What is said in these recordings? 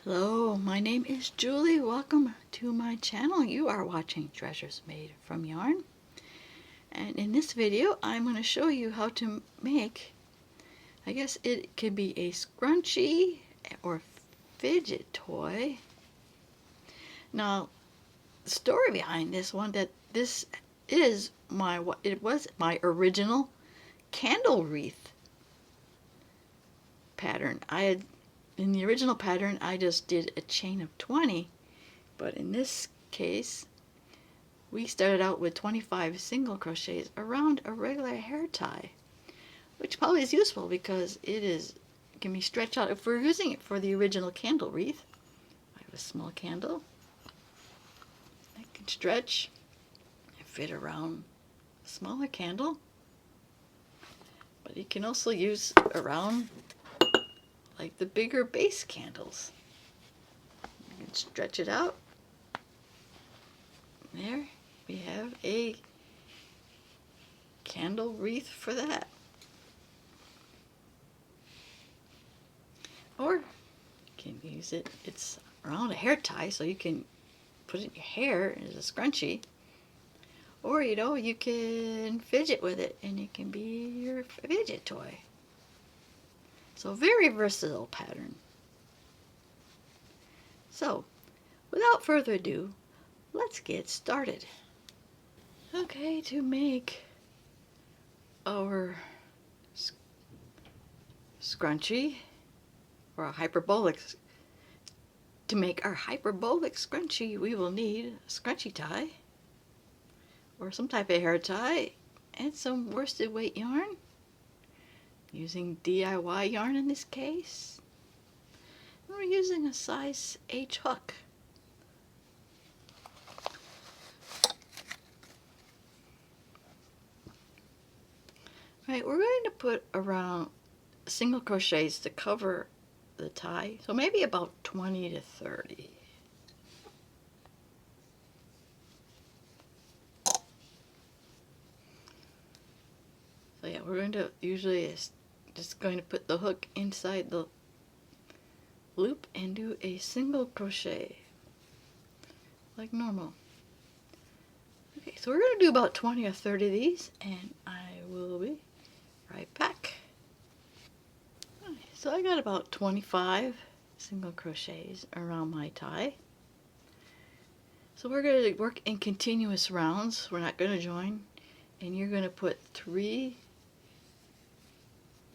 Hello, my name is Julie. Welcome to my channel. You are watching Treasures Made from Yarn. And in this video, I'm going to show you how to make, I guess it could be a scrunchie or fidget toy. Now, the story behind this one, that this is it was my original candle wreath pattern. In the original pattern, I just did a chain of 20, but in this case, we started out with 25 single crochets around a regular hair tie, which probably is useful because it can be stretched out. If we're using it for the original candle wreath, I have a small candle. I can stretch and fit around a smaller candle, but you can also use around like the bigger base candles. You can stretch it out. There we have a candle wreath for that. Or you can use it, it's around a hair tie, so you can put it in your hair as a scrunchie. Or, you can fidget with it and it can be your fidget toy. So very versatile pattern. So, without further ado, let's get started. Okay, to make our scrunchie, or a hyperbolic, to make our hyperbolic scrunchie, we will need a scrunchie tie, or some type of hair tie, and some worsted weight yarn, using DIY yarn in this case. And we're using a size H hook. Right, we're going to put around single crochets to cover the tie, so maybe about 20 to 30. So yeah, we're going to usually just going to put the hook inside the loop and do a single crochet like normal. Okay, so we're going to do about 20 or 30 of these, and I will be right back. Okay, so I got about 25 single crochets around my tie. So we're going to work in continuous rounds. We're not going to join, and you're going to put 3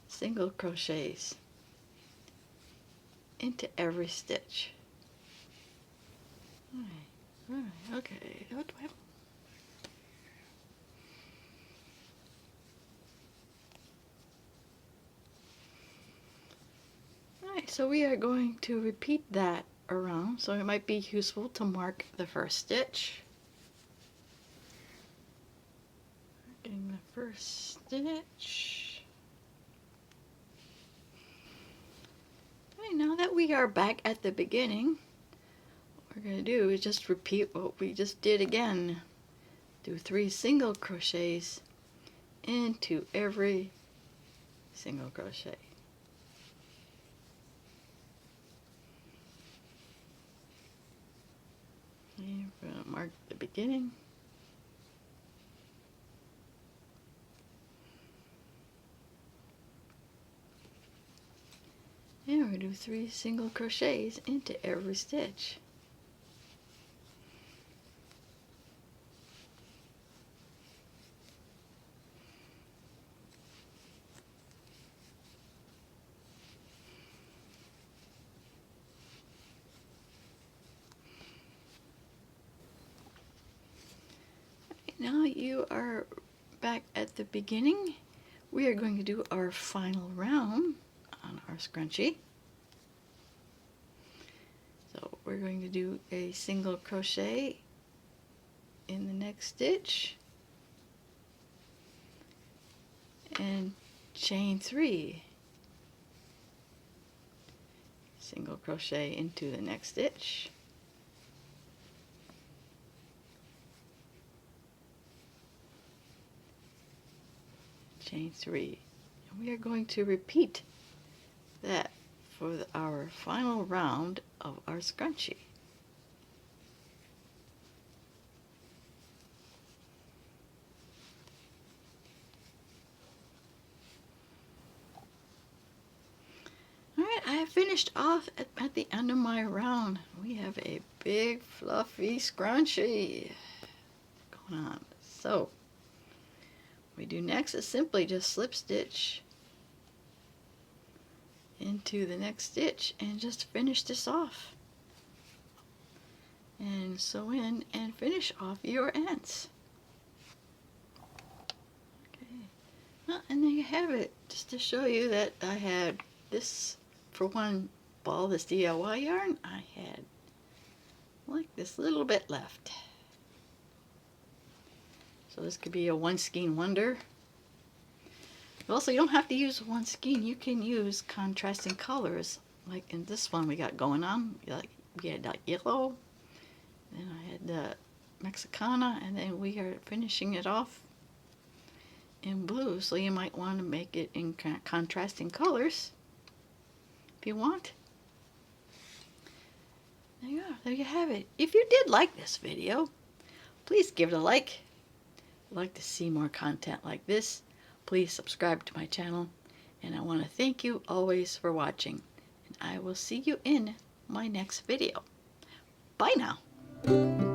single crochets into every stitch. Alright, okay. What do I have? Alright, so we are going to repeat that around, so it might be useful to mark the first stitch. Marking the first stitch. Okay, now that we are back at the beginning, what we're going to do is just repeat what we just did again. Do 3 single crochets into every single crochet. And we're going to mark the beginning. And we're going to do 3 single crochets into every stitch. Now you are back at the beginning. We are going to do our final round on our scrunchie. So we're going to do a single crochet in the next stitch and chain 3. Single crochet into the next stitch. Chain 3. And we are going to repeat that for our final round of our scrunchie. Alright, I finished off at the end of my round. We have a big fluffy scrunchie going on. So, what we do next is simply just slip stitch into the next stitch and just finish this off. And sew in and finish off your ends. Okay, well, and there you have it. Just to show you that I had this, for one ball, this DIY yarn, I had like this little bit left. So this could be a one skein wonder. Also, you don't have to use one skein. You can use contrasting colors. Like in this one we got going on. Like we had that yellow, then I had the Mexicana, and then we are finishing it off in blue. So you might want to make it in contrasting colors if you want. There you are. There you have it. If you did like this video, please give it a like. If you'd like to see more content like this, please subscribe to my channel. And I want to thank you always for watching. And I will see you in my next video. Bye now.